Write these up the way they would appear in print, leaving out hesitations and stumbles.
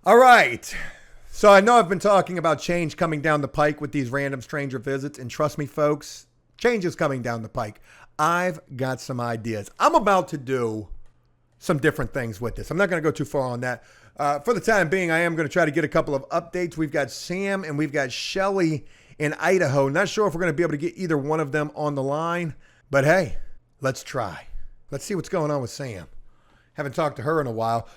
All right. So I know I've been talking about change coming down the pike with these random stranger visits. And trust me, folks, change is coming down the pike. I've got some ideas. I'm about to do some different things with this. I'm not going to go too far on that. For the time being, I am going to try to get a couple of updates. We've got Sam and we've got Shelly in Idaho. Not sure if we're going to be able to get either one of them on the line. But hey, let's try. Let's see what's going on with Sam. Haven't talked to her in a while.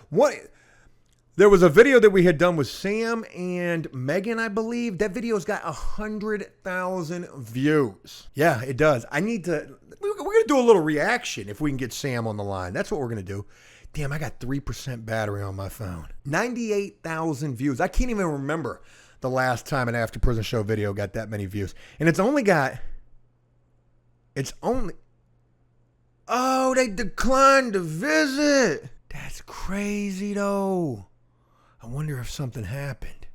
There was a video that we had done with Sam and Megan, I believe. That video's got 100,000 views. Yeah, it does. We're going to do a little reaction if we can get Sam on the line. That's what we're going to do. Damn, I got 3% battery on my phone. 98,000 views. I can't even remember the last time an After Prison Show video got that many views. And oh, they declined to visit. That's crazy, though. I wonder if something happened.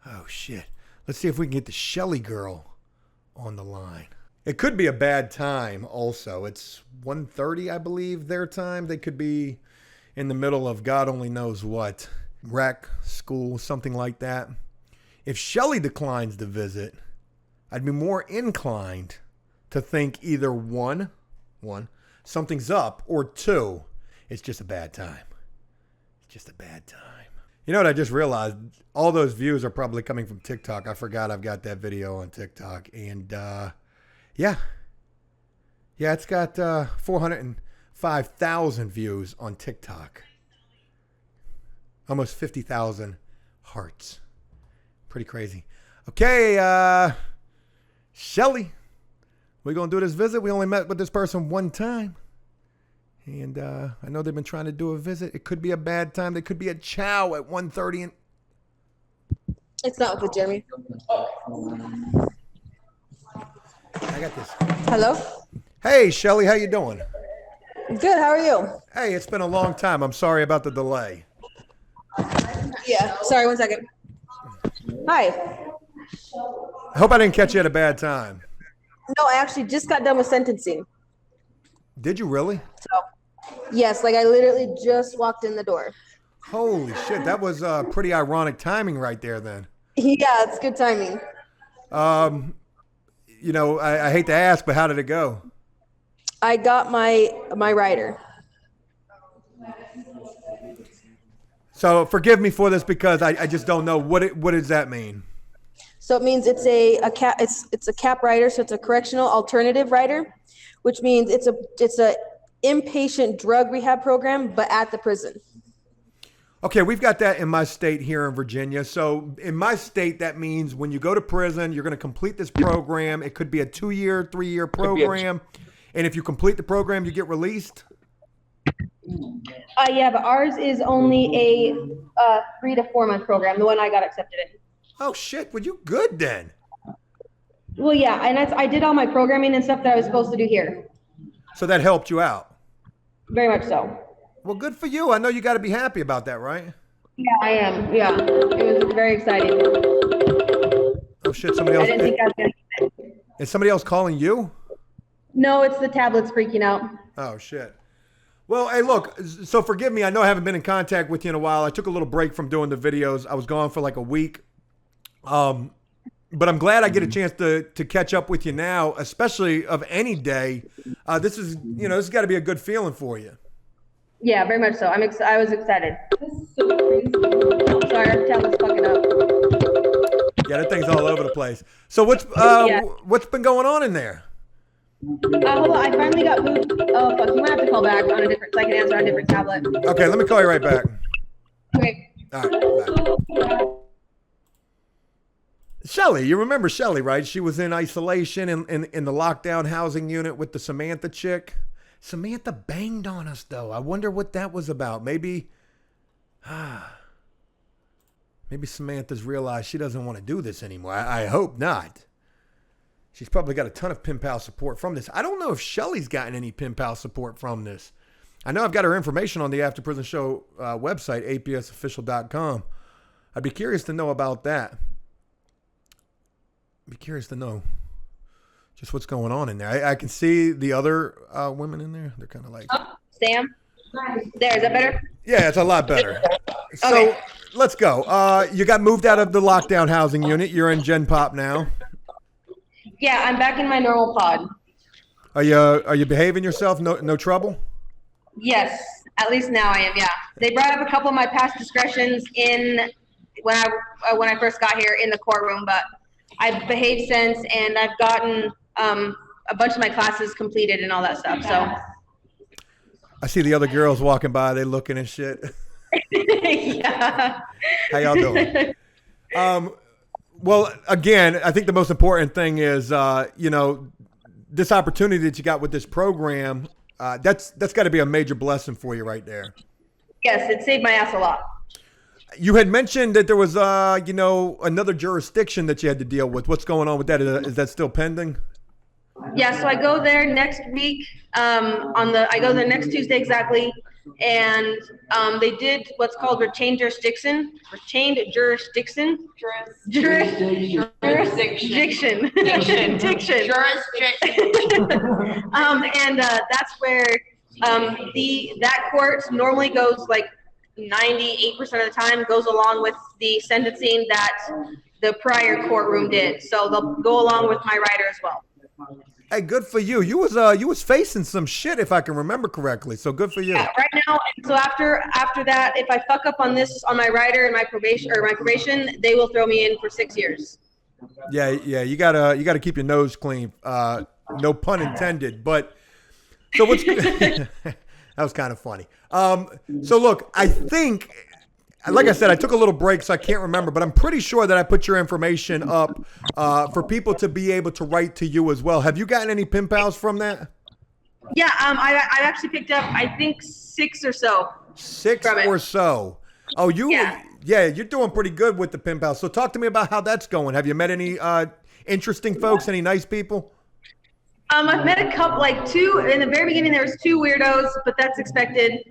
Oh, shit. Let's see if we can get the Shelly girl on the line. It could be a bad time also. It's 1:30, I believe, their time. They could be in the middle of God only knows what. Rec, school, something like that. If Shelly declines to visit, I'd be more inclined to think either one, something's up, or two, it's just a bad time. It's just a bad time. You know what I just realized? All those views are probably coming from TikTok. I forgot I've got that video on TikTok. And yeah, it's got 405,000 views on TikTok. Almost 50,000 hearts. Pretty crazy. Okay, Shelly, we're going to do this visit. We only met with this person one time. And I know they've been trying to do a visit. It could be a bad time. They could be at Chow at 1:30. It's not with Jeremy. I got this. Hello? Hey, Shelly, how you doing? Good, how are you? Hey, it's been a long time. I'm sorry about the delay. Yeah, sorry, 1 second. Hi. I hope I didn't catch you at a bad time. No, I actually just got done with sentencing. Did you really? So, yes, like I literally just walked in the door. Holy shit, that was pretty ironic timing right there then. Yeah, it's good timing. You know, I hate to ask, but how did it go? I got my rider. So forgive me for this because I just don't know. What does that mean? So it means it's a cap rider, so it's a correctional alternative rider, which means it's a inpatient drug rehab program, but at the prison. Okay, we've got that in my state here in Virginia. So in my state, that means when you go to prison, you're going to complete this program. It could be a 2-year, 3-year program. And if you complete the program, you get released? Yeah, but ours is only a 3 to 4 month program, the one I got accepted in. Oh, shit. Well, you good then. Well, yeah, and I did all my programming and stuff that I was supposed to do here. So that helped you out? Very much so. Well, good for you. I know you got to be happy about that, right? Yeah, I am. Yeah, it was very exciting. Oh, shit. Somebody else. I didn't think I was going to get it. Is somebody else calling you? No, it's the tablets freaking out. Oh, shit. Well, hey, look, so forgive me. I know I haven't been in contact with you in a while. I took a little break from doing the videos. I was gone for like a week. But I'm glad I get a chance to catch up with you now, especially of any day. This has got to be a good feeling for you. Yeah, very much so. I was excited. This is so crazy. Sorry, our tablet's fucking up. Yeah, that thing's all over the place. So what's been going on in there? Hold on, I finally got moved. Oh, fuck, you might have to call back on a different, so I can answer on a different tablet. Okay, let me call you right back. Okay. All right, bye. Shelly, you remember Shelly, right? She was in isolation in the lockdown housing unit with the Samantha chick. Samantha banged on us, though. I wonder what that was about. Maybe Samantha's realized she doesn't want to do this anymore. I hope not. She's probably got a ton of pen pal support from this. I don't know if Shelly's gotten any pen pal support from this. I know I've got her information on the After Prison Show website, apsofficial.com. I'd be curious to know about that. Be curious to know just what's going on in there. I can see the other women in there. They're kind of like... Oh, Sam? There, is that better? Yeah, it's a lot better. Okay. let's go. You got moved out of the lockdown housing unit. You're in Gen Pop now. Yeah, I'm back in my normal pod. Are you behaving yourself? No trouble? Yes, at least now I am. Yeah, they brought up a couple of my past discretions in when I first got here in the courtroom, but I've behaved since, and I've gotten a bunch of my classes completed and all that stuff. So I see the other girls walking by. They looking and shit. Yeah. How y'all doing? Well, again, I think the most important thing is, this opportunity that you got with this program. That's got to be a major blessing for you right there. Yes, it saved my ass a lot. You had mentioned that there was, another jurisdiction that you had to deal with. What's going on with that? Is that still pending? Yeah, so I go there next week. I go there next Tuesday exactly, and they did what's called retained jurisdiction. Jurisdiction. And that's where that court normally goes like 98% of the time goes along with the sentencing that the prior courtroom did. So they'll go along with my rider as well. Hey, good for you. You was facing some shit if I can remember correctly. So good for you. Yeah, right now. And so after that, if I fuck up on my rider and my probation, they will throw me in for 6 years. Yeah. You gotta keep your nose clean. No pun intended. But so what's that was kind of funny. So look, I think. Like I said, I took a little break, so I can't remember, but I'm pretty sure that I put your information up for people to be able to write to you as well. Have you gotten any pen pals from that? Yeah, I actually picked up, I think, 6 or so. 6 or so. Oh, yeah, you're doing pretty good with the pen pals. So talk to me about how that's going. Have you met any interesting folks, any nice people? I've met a couple, like 2. In the very beginning, there was 2 weirdos, but that's expected.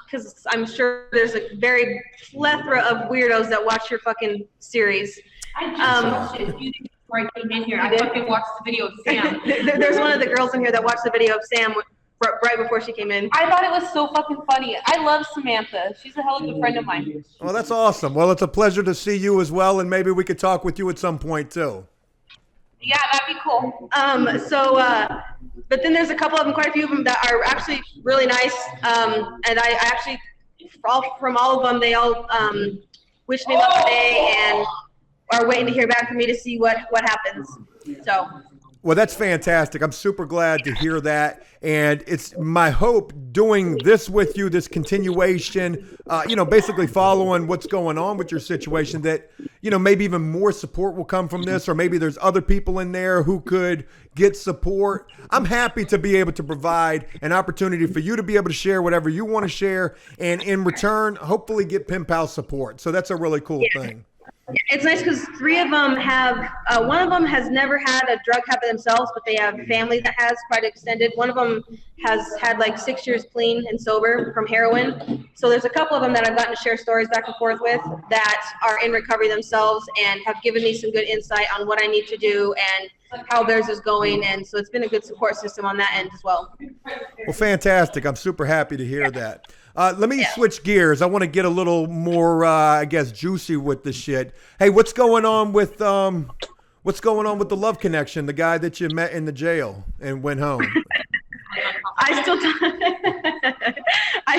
Because I'm sure there's a very plethora of weirdos that watch your fucking series. I just watched it before I came in here. I fucking watched the video of Sam. There's one of the girls in here that watched the video of Sam right before she came in. I thought it was so fucking funny. I love Samantha. She's a hell of a good friend of mine. Well, that's awesome. Well, it's a pleasure to see you as well, and maybe we could talk with you at some point too. Yeah, that'd be cool. But then there's a couple of them, quite a few of them that are actually really nice. And I actually, from all of them, they all wish me luck today and are waiting to hear back from me to see what happens. So. Well, that's fantastic. I'm super glad to hear that. And it's my hope doing this with you, this continuation, basically following what's going on with your situation, that, maybe even more support will come from this, or maybe there's other people in there who could get support. I'm happy to be able to provide an opportunity for you to be able to share whatever you want to share, and in return, hopefully get pen pal support. So that's a really cool thing. It's nice because 3 of them have, one of them has never had a drug habit themselves, but they have family that has quite extended. One of them has had like 6 years clean and sober from heroin. So there's a couple of them that I've gotten to share stories back and forth with that are in recovery themselves and have given me some good insight on what I need to do and how theirs is going. And so it's been a good support system on that end as well. Well, fantastic. I'm super happy to hear that. Let me switch gears. I want to get a little more, juicy with the shit. Hey, what's going on with the love connection? The guy that you met in the jail and went home. I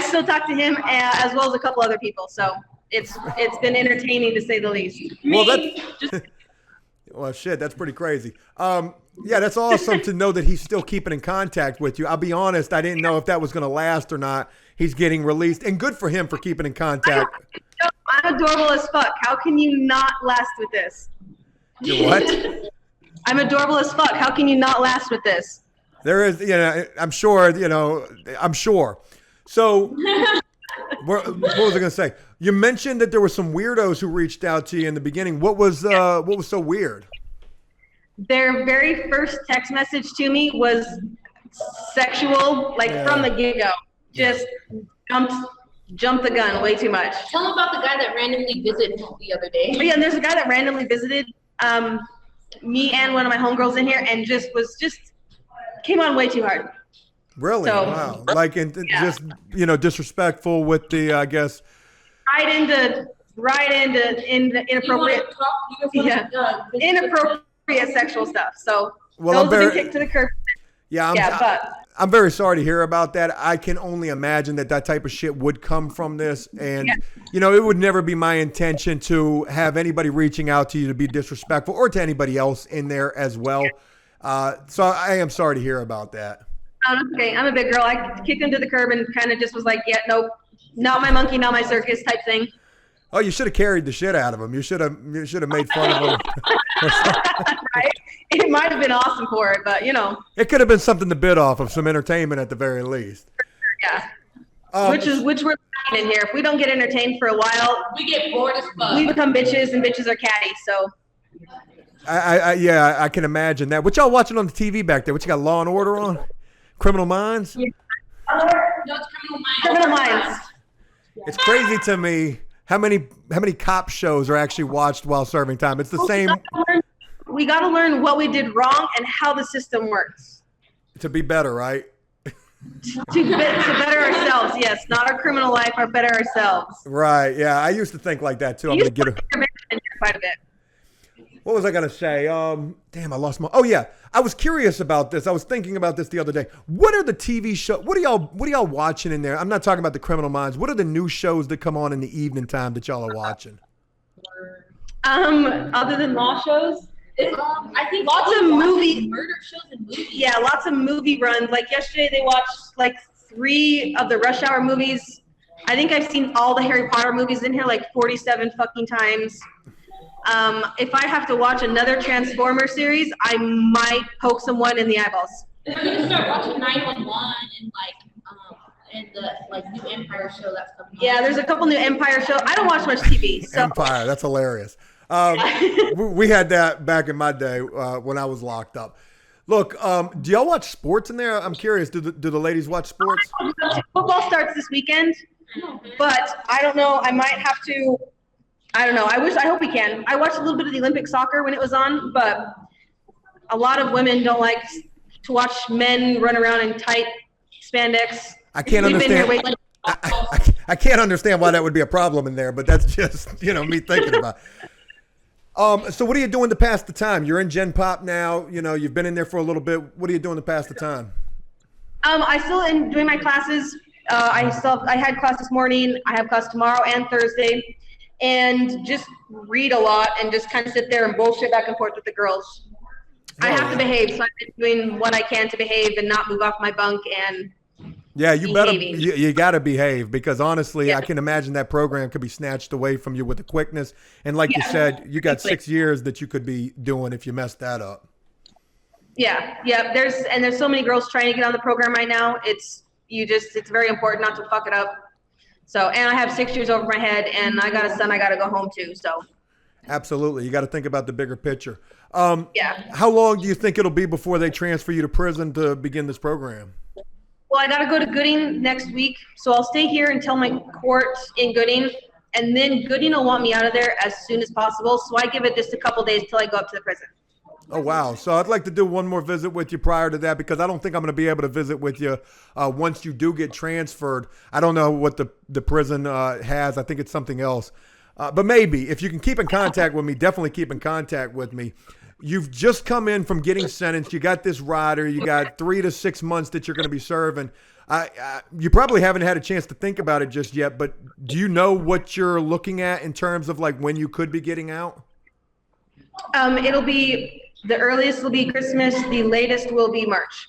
still talk to him as well as a couple other people. So it's been entertaining to say the least. Well, shit, that's pretty crazy. That's awesome to know that he's still keeping in contact with you. I'll be honest, I didn't know if that was going to last or not. He's getting released, and good for him for keeping in contact. I'm adorable as fuck. How can you not last with this? You what? I'm adorable as fuck. How can you not last with this? There is, I'm sure. So, what was I going to say? You mentioned that there were some weirdos who reached out to you in the beginning. What was so weird? Their very first text message to me was sexual, from the get-go. Just jumped the gun way too much. Tell them about the guy that randomly visited the other day. Oh, yeah, and there's a guy that randomly visited me and one of my homegirls in here, and just came on way too hard. Really? So, wow. Just disrespectful with the, I guess. Right into right into inappropriate, inappropriate sexual stuff. So Well, those have been kicked to the curb. Yeah, I'm very sorry to hear about that. I can only imagine that type of shit would come from this. And, it would never be my intention to have anybody reaching out to you to be disrespectful or to anybody else in there as well. So I am sorry to hear about that. Oh, okay. I'm a big girl. I kicked him to the curb and kind of just was like, yeah, nope, not my monkey, not my circus type thing. Oh, you should have carried the shit out of him. You should have made fun of him. Right? It might have been awesome for it, but it could have been something to bid off of, some entertainment at the very least. Yeah. Which we're lacking in here. If we don't get entertained for a while, we get bored as fuck. We become bitches, and bitches are catty. So. I can imagine that. What y'all watching on the TV back there? What you got, Law and Order on? Criminal Minds? Yeah. No, it's Criminal Minds. It's crazy to me how many cop shows are actually watched while serving time. It's the same. We got to learn what we did wrong and how the system works. To be better, right? to better ourselves, yes. Not our criminal life, our better ourselves. Right, yeah. I used to think like that, too. I'm going to get quite a bit. What was I going to say? Damn, I lost my... Oh, yeah. I was curious about this. I was thinking about this the other day. What are the TV shows? What are y'all watching in there? I'm not talking about the Criminal Minds. What are the new shows that come on in the evening time that y'all are watching? Other than law shows? I think lots of murder shows and movies. Yeah, lots of movie runs. Like yesterday, they watched like 3 of the Rush Hour movies. I think I've seen all the Harry Potter movies in here like 47 fucking times. If I have to watch another Transformer series, I might poke someone in the eyeballs. I'm gonna start watching 911 and the new Empire show that's coming. Yeah, there's a couple new Empire shows. I don't watch much TV. So. Empire, that's hilarious. We had that back in my day when I was locked up. Look, do y'all watch sports in there? I'm curious. Do the ladies watch sports? Football starts this weekend, but I don't know. I might have to. I don't know. I hope we can. I watched a little bit of the Olympic soccer when it was on, but a lot of women don't like to watch men run around in tight spandex. I can't understand. I can't understand why that would be a problem in there, but that's just me thinking about it. So what are you doing to pass the time? You're in Gen Pop now. You've been in there for a little bit. What are you doing to pass the time? I still am doing my classes. I had class this morning. I have class tomorrow and Thursday, and just read a lot and just kind of sit there and bullshit back and forth with the girls. I have to behave, so I've been doing what I can to behave and not move off my bunk and. Yeah, you better. You got to behave because honestly, I can imagine that program could be snatched away from you with the quickness. And like you said, you got 6 years that you could be doing if you messed that up. Yeah. There's so many girls trying to get on the program right now. It's very important not to fuck it up. So, and I have 6 years over my head, and I got a son I got to go home to. So. Absolutely, you got to think about the bigger picture. How long do you think it'll be before they transfer you to prison to begin this program? Well, I got to go to Gooding next week, so I'll stay here until my court in Gooding, and then Gooding will want me out of there as soon as possible, so I give it just a couple days till I go up to the prison. Oh, wow. So I'd like to do one more visit with you prior to that because I don't think I'm going to be able to visit with you once you do get transferred. I don't know what the prison has. I think it's something else. But maybe if you can keep in contact with me, definitely keep in contact with me. You've just come in from getting sentenced. You got this rider. You got 3 to 6 months that you're going to be serving. You probably haven't had a chance to think about it just yet, but do you know what you're looking at in terms of like when you could be getting out? It'll be the earliest will be Christmas. The latest will be March.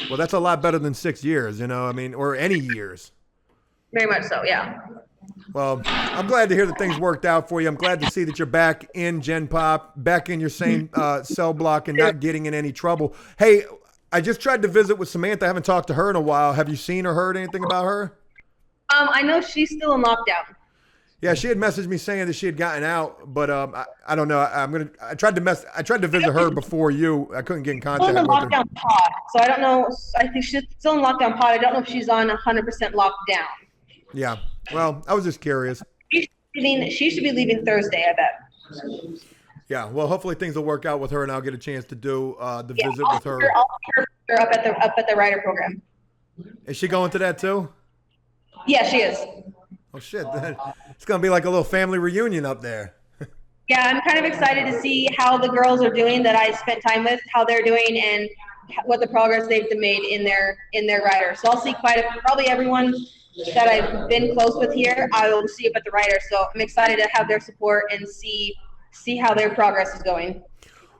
Well, that's a lot better than 6 years, or any years. Very much so, yeah. Well, I'm glad to hear that things worked out for you. I'm glad to see that you're back in Gen Pop, back in your same cell block and not getting in any trouble. Hey, I just tried to visit with Samantha. I haven't talked to her in a while. Have you seen or heard anything about her? I know she's still in lockdown. Yeah, she had messaged me saying that she had gotten out, but I don't know. I tried to visit her before you. I couldn't get in contact with her. Still in the lockdown pod, so I don't know. I think she's still in lockdown pod. I don't know if she's on 100% locked down. Yeah. Well, I was just curious. She should be leaving Thursday, I bet. Yeah. Well, hopefully things will work out with her, and I'll get a chance to do the visit with her. I'll see her up at the writer program. Is she going to that too? Yeah, she is. Oh shit! It's going to be like a little family reunion up there. Yeah, I'm kind of excited to see how the girls are doing that I spent time with, how they're doing, and what the progress they've made in their rider. So I'll see probably everyone that I've been close with here. I will see up at the rider. So I'm excited to have their support and see how their progress is going.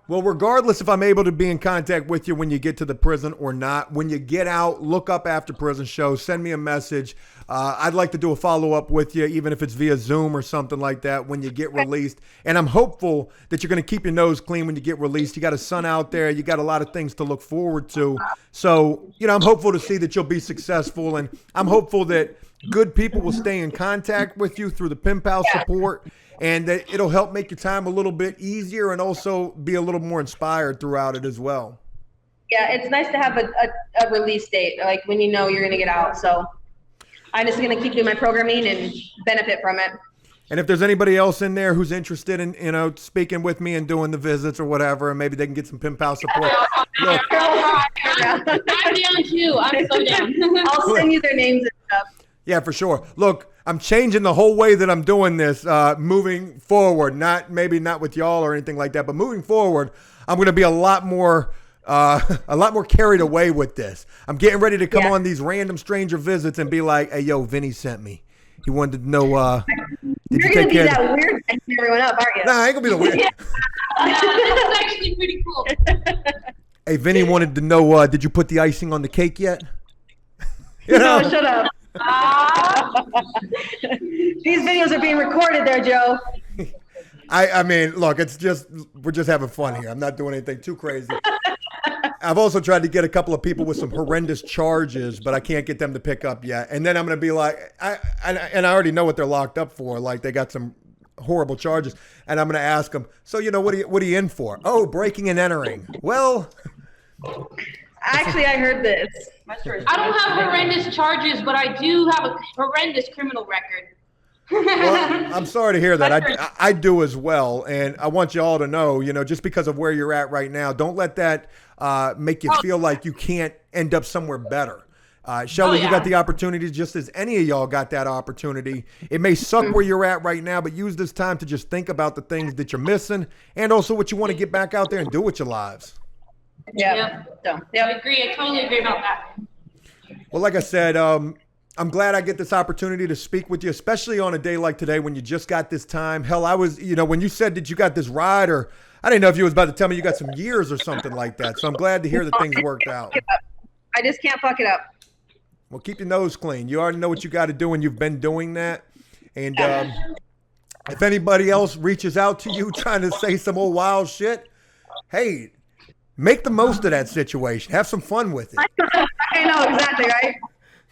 Well, regardless if I'm able to be in contact with you when you get to the prison or not, when you get out, look up After Prison Show, send me a message. I'd like to do a follow-up with you, even if it's via Zoom or something like that when you get released. And I'm hopeful that you're going to keep your nose clean when you get released. You got a son out there. You got a lot of things to look forward to. So, I'm hopeful to see that you'll be successful. And I'm hopeful that good people will stay in contact with you through the pen pal support. And that it'll help make your time a little bit easier and also be a little more inspired throughout it as well. Yeah, it's nice to have a release date, like when you're going to get out. So I'm just going to keep doing my programming and benefit from it. And if there's anybody else in there who's interested in, speaking with me and doing the visits or whatever, and maybe they can get some pen pal support. Look, I'm down too. I'm so down. I'll send you their names and stuff. Yeah, for sure. Look, I'm changing the whole way that I'm doing this moving forward. Maybe not with y'all or anything like that, but moving forward, I'm going to be a lot more carried away with this. I'm getting ready to come on these random stranger visits and be like, "Hey, yo, Vinny sent me. He wanted to know." You're going to be that weird to everyone up, aren't you? Nah, I ain't gonna be the weird. That's actually pretty cool. Hey, Vinny wanted to know, did you put the icing on the cake yet? No, shut up. These videos are being recorded there, Joe. I mean, look, we're just having fun here. I'm not doing anything too crazy. I've also tried to get a couple of people with some horrendous charges, but I can't get them to pick up yet. And then I'm going to be like, I already know what they're locked up for. Like, they got some horrible charges. And I'm going to ask them, so, what are you in for? Oh, breaking and entering. Well, actually, I heard this. I don't have horrendous charges, but I do have a horrendous criminal record. well, I'm sorry to hear that. I do as well. And I want you all to know, just because of where you're at right now, don't let that make you feel like you can't end up somewhere better. Shelly, you got the opportunity just as any of y'all got that opportunity. It may suck where you're at right now, but use this time to just think about the things that you're missing and also what you want to get back out there and do with your lives. Yeah. I agree. I totally agree about that. Well, like I said, I'm glad I get this opportunity to speak with you, especially on a day like today when you just got this time. Hell, I was, when you said that you got this ride, or I didn't know if you was about to tell me you got some years or something like that. So I'm glad to hear that things worked out. I just can't fuck it up. Well, keep your nose clean. You already know what you got to do, and you've been doing that. And if anybody else reaches out to you trying to say some old wild shit, hey, make the most of that situation. Have some fun with it. I know, exactly, right?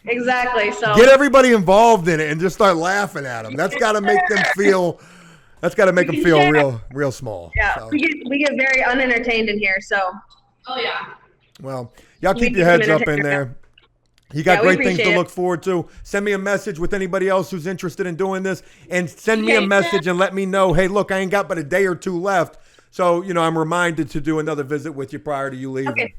Exactly. So get everybody involved in it and just start laughing at them. That's got to make them feel. That's got to make them feel real small. Yeah, so. we get very unentertained in here. So. Oh yeah. Well, y'all keep your heads up in there. You got great things to look forward to. Send me a message with anybody else who's interested in doing this, and send me a message and let me know. Hey, look, I ain't got but a day or two left, so I'm reminded to do another visit with you prior to you leaving. Okay.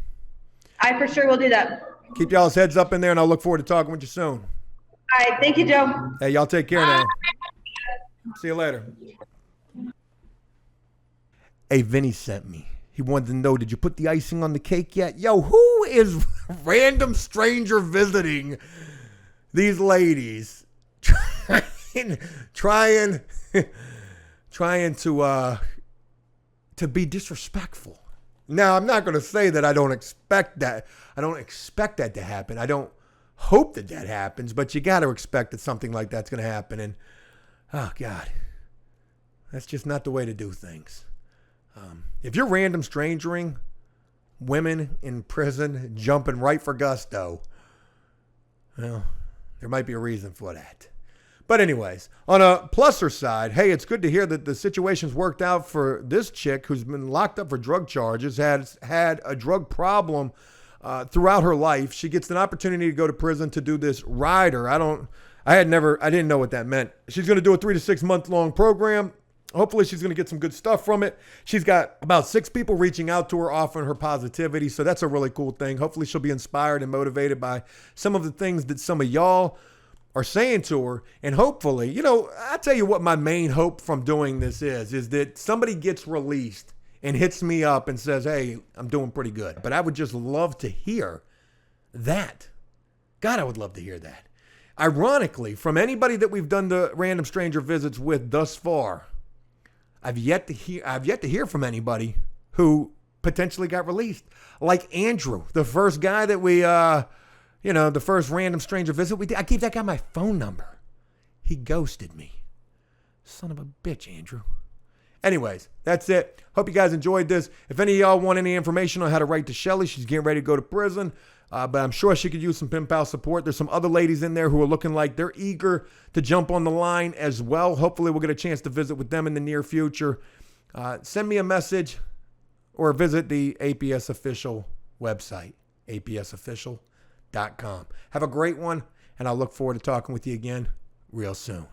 I for sure will do that. Keep y'all's heads up in there, and I'll look forward to talking with you soon. All right. Thank you, Joe. Hey, y'all take care now. See you later. Hey, Vinny sent me. He wanted to know, did you put the icing on the cake yet? Yo, who is random stranger visiting these ladies trying to be disrespectful? Now, I'm not going to say that I don't expect that. I don't expect that to happen. I don't hope that happens, but you got to expect that something like that's going to happen. And, oh, God, that's just not the way to do things. If you're random strangering women in prison jumping right for gusto, well, there might be a reason for that. But anyways, on a pluser side, hey, it's good to hear that the situation's worked out for this chick who's been locked up for drug charges, has had a drug problem throughout her life. She gets an opportunity to go to prison to do this rider. I didn't know what that meant. She's going to do a 3 to 6 month long program. Hopefully she's going to get some good stuff from it. She's got about 6 people reaching out to her, offering her positivity. So that's a really cool thing. Hopefully she'll be inspired and motivated by some of the things that some of y'all are saying to her, and hopefully, you know, I'll tell you what my main hope from doing this is that somebody gets released and hits me up and says, hey, I'm doing pretty good. But I would just love to hear that. God, I would love to hear that. Ironically, from anybody that we've done the random stranger visits with thus far, I've yet to hear from anybody who potentially got released. Like Andrew, the first guy that we, the first random stranger visit we did. I gave that guy my phone number. He ghosted me. Son of a bitch, Andrew. Anyways, that's it. Hope you guys enjoyed this. If any of y'all want any information on how to write to Shelly, she's getting ready to go to prison. But I'm sure she could use some pen pal support. There's some other ladies in there who are looking like they're eager to jump on the line as well. Hopefully we'll get a chance to visit with them in the near future. Send me a message or visit the APS official website, apsofficial.com. Have a great one, and I'll look forward to talking with you again real soon.